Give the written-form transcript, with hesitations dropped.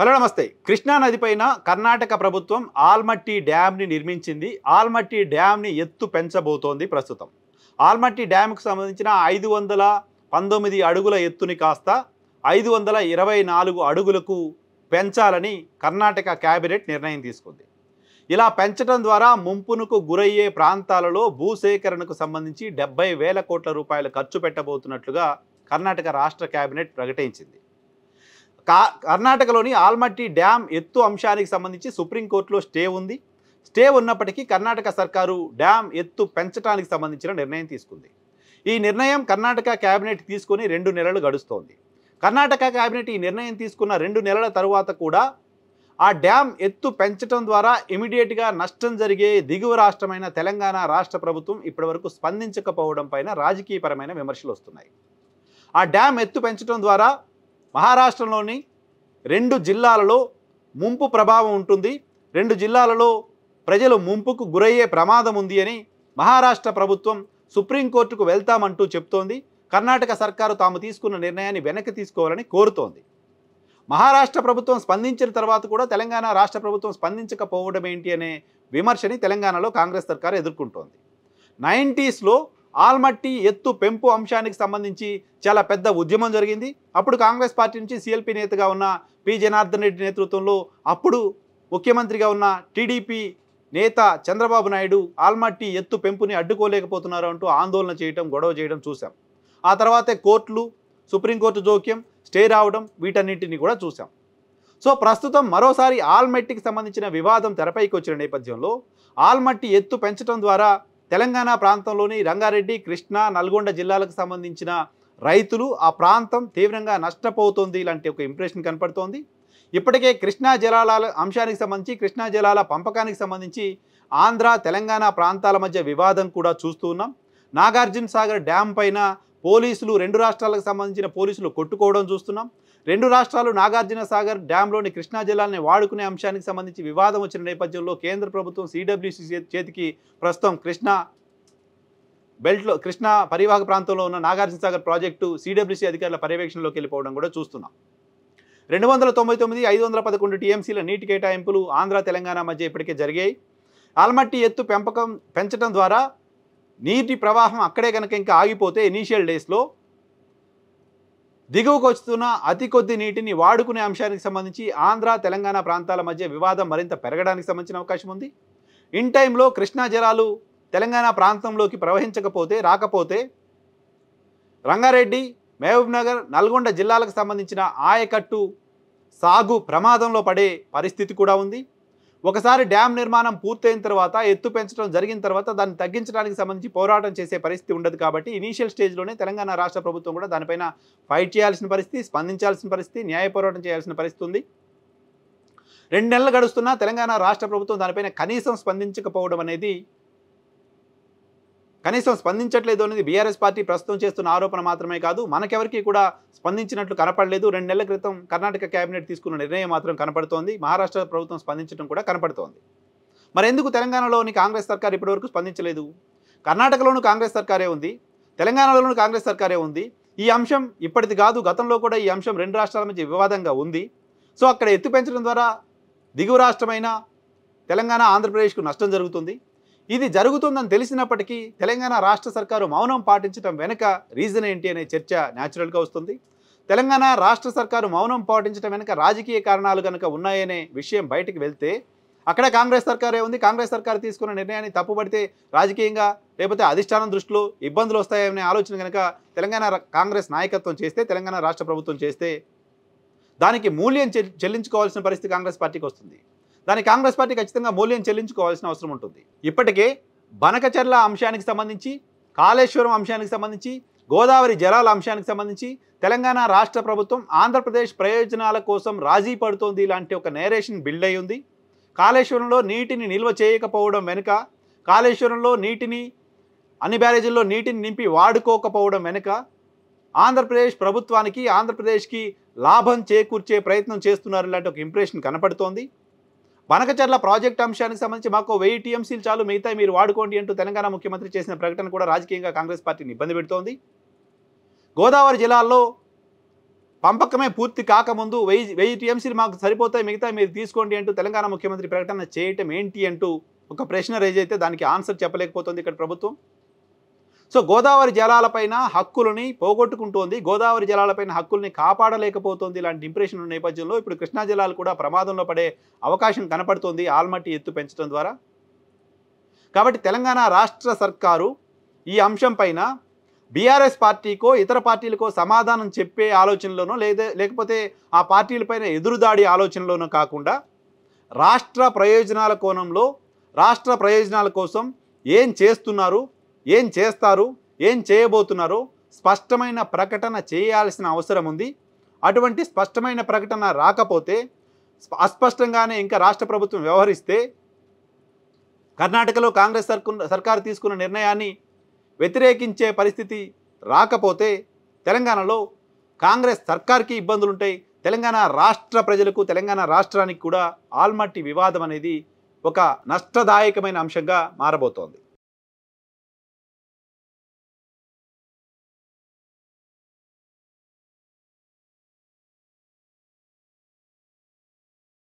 Hello నమస్తే. కృష్ణా నది పైన కర్ణాటక ప్రభుత్వం ఆల్మట్టి డ్యామ్ని నిర్మించింది. ఆల్మట్టి డ్యామ్ని ఎత్తు పెంచబోతోంది ప్రస్తుతం. ఆల్మట్టి డ్యామ్కు సంబంధించిన 519 అడుగుల ఎత్తుని కాస్త 524 అడుగులకు పెంచాలని కర్ణాటక క్యాబినెట్ నిర్ణయం తీసుకుంది. ఇలా పెంచడం ద్వారా ముంపునకు గురయ్యే ప్రాంతాలలో భూసేకరణకు సంబంధించి 70,000 కోట్ల రూపాయలు ఖర్చు పెట్టబోతున్నట్లుగా కర్ణాటక రాష్ట్ర క్యాబినెట్ ప్రకటించింది. కర్ణాటకలోని ఆల్మట్టి డ్యామ్ ఎత్తు అంశానికి సంబంధించి సుప్రీంకోర్టులో స్టే ఉంది. స్టే ఉన్నప్పటికీ కర్ణాటక సర్కారు డ్యామ్ ఎత్తు పెంచడానికి సంబంధించిన నిర్ణయం తీసుకుంది. ఈ నిర్ణయం కర్ణాటక క్యాబినెట్ తీసుకుని 2 నెలలు గడుస్తోంది. కర్ణాటక క్యాబినెట్ ఈ నిర్ణయం తీసుకున్న 2 నెలల తరువాత కూడా ఆ డ్యామ్ ఎత్తు పెంచడం ద్వారా ఇమీడియట్గా నష్టం జరిగే దిగువ రాష్ట్రమైన తెలంగాణ రాష్ట్ర ప్రభుత్వం ఇప్పటివరకు స్పందించకపోవడం పైన రాజకీయపరమైన విమర్శలు వస్తున్నాయి. ఆ డ్యామ్ ఎత్తు పెంచడం ద్వారా మహారాష్ట్రలోని 2 జిల్లాలలో ముంపు ప్రభావం ఉంటుంది. 2 జిల్లాలలో ప్రజలు ముంపుకు గురయ్యే ప్రమాదం ఉంది అని మహారాష్ట్ర ప్రభుత్వం సుప్రీంకోర్టుకు వెళ్తామంటూ చెప్తోంది. కర్ణాటక సర్కారు తాము తీసుకున్న నిర్ణయాన్ని వెనక్కి తీసుకోవాలని కోరుతోంది. మహారాష్ట్ర ప్రభుత్వం స్పందించిన తర్వాత కూడా తెలంగాణ రాష్ట్ర ప్రభుత్వం స్పందించకపోవడం ఏంటి అనే విమర్శని తెలంగాణలో కాంగ్రెస్ సర్కారు ఎదుర్కొంటోంది. 90స్లో ఆల్మట్టి ఎత్తు పెంపు అంశానికి సంబంధించి చాలా పెద్ద ఉద్యమం జరిగింది. అప్పుడు కాంగ్రెస్ పార్టీ నుంచి సిఎల్పి నేతగా ఉన్న పి జనార్దన్ రెడ్డి నేతృత్వంలో అప్పుడు ముఖ్యమంత్రిగా ఉన్న టీడీపీ నేత చంద్రబాబు నాయుడు ఆల్మట్టి ఎత్తు పెంపుని అడ్డుకోలేకపోతున్నారు అంటూ ఆందోళన చేయడం, గొడవ చేయడం చూసాం. ఆ తర్వాతే కోర్టులు, సుప్రీంకోర్టు జోక్యం, స్టే రావడం, వీటన్నింటినీ కూడా చూసాం. సో ప్రస్తుతం మరోసారి ఆల్మట్టికి సంబంధించిన వివాదం తెరపైకి వచ్చిన నేపథ్యంలో ఆల్మట్టి ఎత్తు పెంచడం ద్వారా తెలంగాణ ప్రాంతంలోని రంగారెడ్డి, కృష్ణా, నల్గొండ జిల్లాలకు సంబంధించిన రైతులు ఆ ప్రాంతం తీవ్రంగా నష్టపోతుంది ఇలాంటి ఒక ఇంప్రెషన్ కనపడుతోంది. ఇప్పటికే కృష్ణా జలాల అంశానికి సంబంధించి, కృష్ణా జలాల పంపకానికి సంబంధించి ఆంధ్ర, తెలంగాణ ప్రాంతాల మధ్య వివాదం కూడా చూస్తూ ఉన్నాం. నాగార్జున సాగర్ డ్యామ్ పైన పోలీసులు, 2 రాష్ట్రాలకు సంబంధించిన పోలీసులు కొట్టుకోవడం చూస్తున్నాం. 2 రాష్ట్రాలు నాగార్జున సాగర్ డ్యాంలోని కృష్ణా జలాల్ని వాడుకునే అంశానికి సంబంధించి వివాదం వచ్చిన నేపథ్యంలో కేంద్ర ప్రభుత్వం సిడబ్ల్యూసి చేతికి ప్రస్తుతం కృష్ణా పరివాహక ప్రాంతంలో ఉన్న నాగార్జున సాగర్ ప్రాజెక్టు సిడబ్ల్యూసి అధికారుల పర్యవేక్షణలోకి వెళ్ళిపోవడం కూడా చూస్తున్నాం. 299, 511 టీఎంసీల నీటి కేటాయింపులు ఆంధ్ర, తెలంగాణ మధ్య ఇప్పటికే జరిగాయి. ఆల్మట్టి ఎత్తు పెంచడం ద్వారా నీటి ప్రవాహం అక్కడే కనుక ఇంకా ఆగిపోతే ఇనీషియల్ డేస్లో దిగువకు వస్తున్న అతి కొద్ది నీటిని వాడుకునే అంశానికి సంబంధించి ఆంధ్ర, తెలంగాణ ప్రాంతాల మధ్య వివాదం మరింత పెరగడానికి సంబంధించిన అవకాశం ఉంది. ఇన్ టైంలో కృష్ణా జలాలు తెలంగాణ ప్రాంతంలోకి రాకపోతే రంగారెడ్డి, మహబూబ్ నగర్, నల్గొండ జిల్లాలకు సంబంధించిన ఆయకట్టు సాగు ప్రమాదంలో పడే పరిస్థితి కూడా ఉంది. ఒకసారి డ్యామ్ నిర్మాణం పూర్తయిన తర్వాత, ఎత్తు పెంచడం జరిగిన తర్వాత దాన్ని తగ్గించడానికి సంబంధించి పోరాటం చేసే పరిస్థితి ఉండదు. కాబట్టి ఇనీషియల్ స్టేజ్లోనే తెలంగాణ రాష్ట్ర ప్రభుత్వం కూడా దానిపైన ఫైట్ చేయాల్సిన పరిస్థితి, స్పందించాల్సిన పరిస్థితి, న్యాయ పోరాటం చేయాల్సిన పరిస్థితి ఉంది. 2 నెలలు గడుస్తున్నా తెలంగాణ రాష్ట్ర ప్రభుత్వం దానిపైన కనీసం స్పందించట్లేదు అనేది బీఆర్ఎస్ పార్టీ ప్రస్తుతం చేస్తున్న ఆరోపణ మాత్రమే కాదు, మనకెవరికి కూడా స్పందించినట్లు కనపడలేదు. 2 నెలల క్రితం కర్ణాటక క్యాబినెట్ తీసుకున్న నిర్ణయం మాత్రం కనపడుతోంది. మహారాష్ట్ర ప్రభుత్వం స్పందించడం కూడా కనపడుతోంది. మరి ఎందుకు తెలంగాణలోని కాంగ్రెస్ సర్కార్ ఇప్పటివరకు స్పందించలేదు? కర్ణాటకలోనూ కాంగ్రెస్ సర్కారే ఉంది, తెలంగాణలోనూ కాంగ్రెస్ సర్కారే ఉంది. ఈ అంశం ఇప్పటిది కాదు, గతంలో కూడా ఈ అంశం 2 రాష్ట్రాల మధ్య వివాదంగా ఉంది. సో అక్కడ ఎత్తు పెంచడం ద్వారా దిగువ రాష్ట్రమైన తెలంగాణ, ఆంధ్రప్రదేశ్కు నష్టం జరుగుతుంది. ఇది జరుగుతుందని తెలిసినప్పటికీ తెలంగాణ రాష్ట్ర సర్కారు మౌనం పాటించడం వెనుక రీజన్ ఏంటి అనే చర్చ న్యాచురల్గా వస్తుంది. తెలంగాణ రాష్ట్ర సర్కారు మౌనం పాటించడం వెనుక రాజకీయ కారణాలు కనుక ఉన్నాయనే విషయం బయటికి వెళ్తే అక్కడ కాంగ్రెస్ సర్కారే ఉంది. కాంగ్రెస్ సర్కారు తీసుకున్న నిర్ణయాన్ని తప్పుపడితే రాజకీయంగా లేకపోతే అధిష్టానం దృష్టిలో ఇబ్బందులు వస్తాయనే ఆలోచన కనుక తెలంగాణ కాంగ్రెస్ నాయకత్వం చేస్తే, తెలంగాణ రాష్ట్ర ప్రభుత్వం చేస్తే దానికి మూల్యం చెల్లించుకోవాల్సిన పరిస్థితి కాంగ్రెస్ పార్టీకి వస్తుంది. దానికి కాంగ్రెస్ పార్టీ ఖచ్చితంగా మూల్యం చెల్లించుకోవాల్సిన అవసరం ఉంటుంది. ఇప్పటికే బనకచర్ల అంశానికి సంబంధించి, కాళేశ్వరం అంశానికి సంబంధించి, గోదావరి జలాల అంశానికి సంబంధించి తెలంగాణ రాష్ట్ర ప్రభుత్వం ఆంధ్రప్రదేశ్ ప్రయోజనాల కోసం రాజీ పడుతోంది ఇలాంటి ఒక నేరేషన్ బిల్డ్ అయి ఉంది. కాళేశ్వరంలో నీటిని నిల్వ చేయకపోవడం వెనుక, కాళేశ్వరంలో అన్ని బ్యారేజీల్లో నీటిని నింపి వాడుకోకపోవడం వెనుక ఆంధ్రప్రదేశ్ ప్రభుత్వానికి, ఆంధ్రప్రదేశ్కి లాభం చేకూర్చే ప్రయత్నం చేస్తున్నారు ఇలాంటి ఒక ఇంప్రెషన్ కనపడుతోంది. బనకచర్ల ప్రాజెక్ట్ అంశానికి సంబంధించి మాకు 1000 టీఎంసీలు చాలు, మిగతా మీరు వాడుకోండి అంటూ తెలంగాణ ముఖ్యమంత్రి చేసిన ప్రకటన కూడా రాజకీయంగా కాంగ్రెస్ పార్టీని ఇబ్బంది పెడుతోంది. గోదావరి జిల్లాల్లో పంపకమే పూర్తి కాకముందు 1000 టీఎంసీలు మాకు సరిపోతాయి, మిగతా మీరు తీసుకోండి అంటూ తెలంగాణ ముఖ్యమంత్రి ప్రకటన చేయటం ఏంటి అంటూ ఒక ప్రశ్న రేజ్ అయితే దానికి ఆన్సర్ చెప్పలేకపోతుంది ఇక్కడ ప్రభుత్వం. సో గోదావరి జలాలపైన హక్కులని పోగొట్టుకుంటోంది, గోదావరి జలాలపైన హక్కుల్ని కాపాడలేకపోతుంది. ఇలాంటి ఇంప్రెషన్ ఉన్న నేపథ్యంలో ఇప్పుడు కృష్ణా జలాలు కూడా ప్రమాదంలో పడే అవకాశం కనపడుతోంది ఆల్మట్టి ఎత్తు పెంచడం ద్వారా. కాబట్టి తెలంగాణ రాష్ట్ర సర్కారు ఈ అంశం పైన బీఆర్ఎస్ పార్టీకో ఇతర పార్టీలకో సమాధానం చెప్పే ఆలోచనలోనో లేకపోతే ఆ పార్టీలపైన ఎదురుదాడి ఆలోచనలోనో కాకుండా రాష్ట్ర ప్రయోజనాల కోణంలో రాష్ట్ర ప్రయోజనాల కోసం ఏం చేస్తున్నారు, ఏం చేస్తారు, ఏం చేయబోతున్నారో స్పష్టమైన ప్రకటన చేయాల్సిన అవసరం ఉంది. అటువంటి స్పష్టమైన ప్రకటన రాకపోతే, అస్పష్టంగానే ఇంకా రాష్ట్ర ప్రభుత్వం వ్యవహరిస్తే, కర్ణాటకలో కాంగ్రెస్ సర్కారు తీసుకున్న నిర్ణయాన్ని వ్యతిరేకించే పరిస్థితి రాకపోతే తెలంగాణలో కాంగ్రెస్ సర్కార్కి ఇబ్బందులు ఉంటాయి. తెలంగాణ రాష్ట్ర ప్రజలకు, తెలంగాణ రాష్ట్రానికి కూడా ఆల్మట్టి వివాదం అనేది ఒక నష్టదాయకమైన అంశంగా మారబోతోంది.